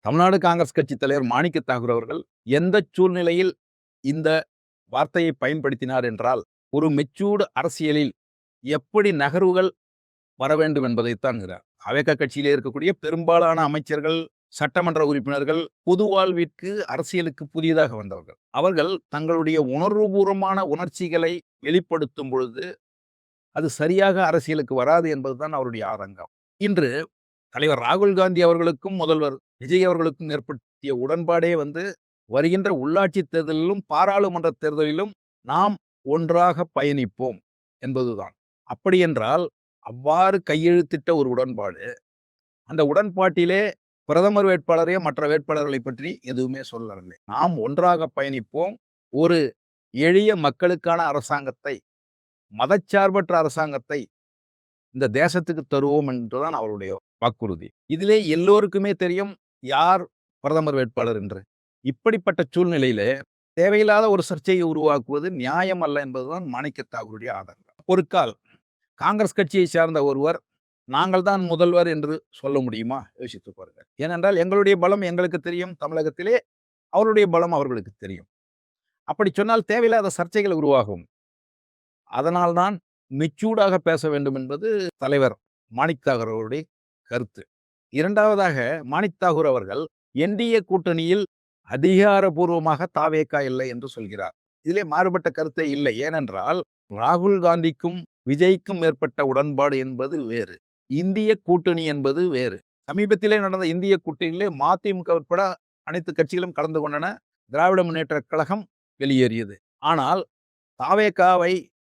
தமிழ்நாடு காங்கிரஸ் கட்சி தலைவர் மாணிக்க தாகூர் அவர்கள் எந்த சூழ்நிலையில் இந்த வார்த்தையை பயன்படுத்தினார் என்றால், ஒரு மெச்சூர்டு அரசியலில் எப்படி நகர்வுகள் வர வேண்டும் என்பதைத்தான். அவேக கட்சியிலே இருக்கக்கூடிய பெரும்பாலான அமைச்சர்கள், சட்டமன்ற உறுப்பினர்கள் பொது வாழ்விற்கு, அரசியலுக்கு புதியதாக வந்தவர்கள். அவர்கள் தங்களுடைய உணர்வுபூர்வமான உணர்ச்சிகளை வெளிப்படுத்தும் பொழுது அது சரியாக அரசியலுக்கு வராது என்பதுதான் அவருடைய ஆதங்கம். இன்று தலைவர் ராகுல் காந்தி அவர்களுக்கும் முதல்வர் விஜய் அவர்களுக்கும் ஏற்படுத்திய உடன்பாடே வருகின்ற உள்ளாட்சி தேர்தலிலும் பாராளுமன்ற தேர்தலிலும் நாம் ஒன்றாக பயணிப்போம் என்பதுதான். அப்படி என்றால் அவ்வாறு கையெழுத்திட்ட ஒரு உடன்பாடு, அந்த உடன்பாட்டிலே பிரதமர் வேட்பாளரையோ மற்ற வேட்பாளர்களை பற்றி எதுவுமே சொல்லவில்லை. நாம் ஒன்றாக பயணிப்போம், ஒரு எளிய மக்களுக்கான அரசாங்கத்தை, மதச்சார்பற்ற அரசாங்கத்தை இந்த தேசத்துக்கு தருவோம் என்றுதான் அவருடைய வாக்குறுதி. இதிலே எல்லோருக்குமே தெரியும் யார் பிரதமர் வேட்பாளர் என்று. இப்படிப்பட்ட சூழ்நிலையிலே தேவையில்லாத ஒரு சர்ச்சையை உருவாக்குவது நியாயம் அல்ல என்பதுதான் மாணிக்க தாகூருடைய ஆதங்கம். ஒரு கால் காங்கிரஸ் கட்சியை சார்ந்த ஒருவர் நாங்கள் தான் முதல்வர் என்று சொல்ல முடியுமா? யோசித்து பாருங்கள். ஏனென்றால் எங்களுடைய பலம் எங்களுக்கு தெரியும், தமிழகத்திலே அவருடைய பலம் அவர்களுக்கு தெரியும். அப்படி சொன்னால் தேவையில்லாத சர்ச்சைகள் உருவாகும். அதனால்தான் மெச்சூர்டாக பேச வேண்டும் என்பது தலைவர் மாணிக் தாகூர் அவருடைய கருத்து. இரண்டாவதாக மாணிக் தாகூர் அவர்கள் என்டிஏ கூட்டணியில் அதிகாரபூர்வமாக தாவேகா இல்லை என்று சொல்கிறார். இதிலே மாறுபட்ட கருத்தே இல்லை. ஏனென்றால் ராகுல் காந்திக்கும் விஜய்க்கும் ஏற்பட்ட உடன்பாடு என்பது வேறு, இந்திய கூட்டணி என்பது வேறு. சமீபத்திலே நடந்த இந்திய கூட்டணியிலே மதிமுக உட்பட அனைத்து கட்சிகளும் கலந்து கொண்டன. திராவிட முன்னேற்ற கழகம் வெளியேறியது. ஆனால் தாவேகாவை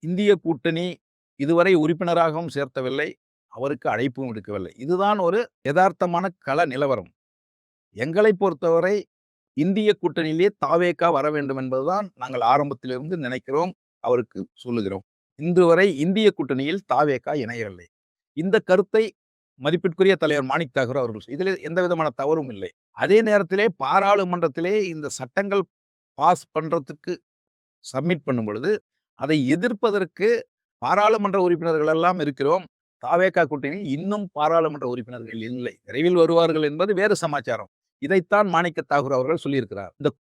இந்திய கூட்டணி இதுவரை உறுப்பினராகவும் சேர்த்தவில்லை, அவருக்கு அழைப்பும் விடுக்கவில்லை. இதுதான் ஒரு யதார்த்தமான கள நிலவரம். எங்களை பொறுத்தவரை இந்திய கூட்டணியிலே தாவேகா வர வேண்டும் என்பதுதான் நாங்கள் ஆரம்பத்திலிருந்து நினைக்கிறோம், அவருக்கு சொல்லுகிறோம். இன்று வரை இந்திய கூட்டணியில் தாவேகா இணையவில்லை. இந்த கருத்தை மதிப்பிற்குரிய தலைவர் மாணிக் தாகூர் அவர்கள், இதில் எந்த விதமான தவறும் இல்லை. அதே நேரத்திலே பாராளுமன்றத்திலே இந்த சட்டங்கள் பாஸ் பண்றதுக்கு சப்மிட் பண்ணும் பொழுது அதை எதிர்ப்பதற்கு பாராளுமன்ற உறுப்பினர்கள் எல்லாம் இருக்கிறோம். தாவேகா கூட்டணியில் இன்னும் பாராளுமன்ற உறுப்பினர்கள் இல்லை, விரைவில் வருவார்கள் என்பது வேறு சமாச்சாரம். இதைத்தான் மாணிக்க தாகூர் அவர்கள் சொல்லியிருக்கிறார். இந்த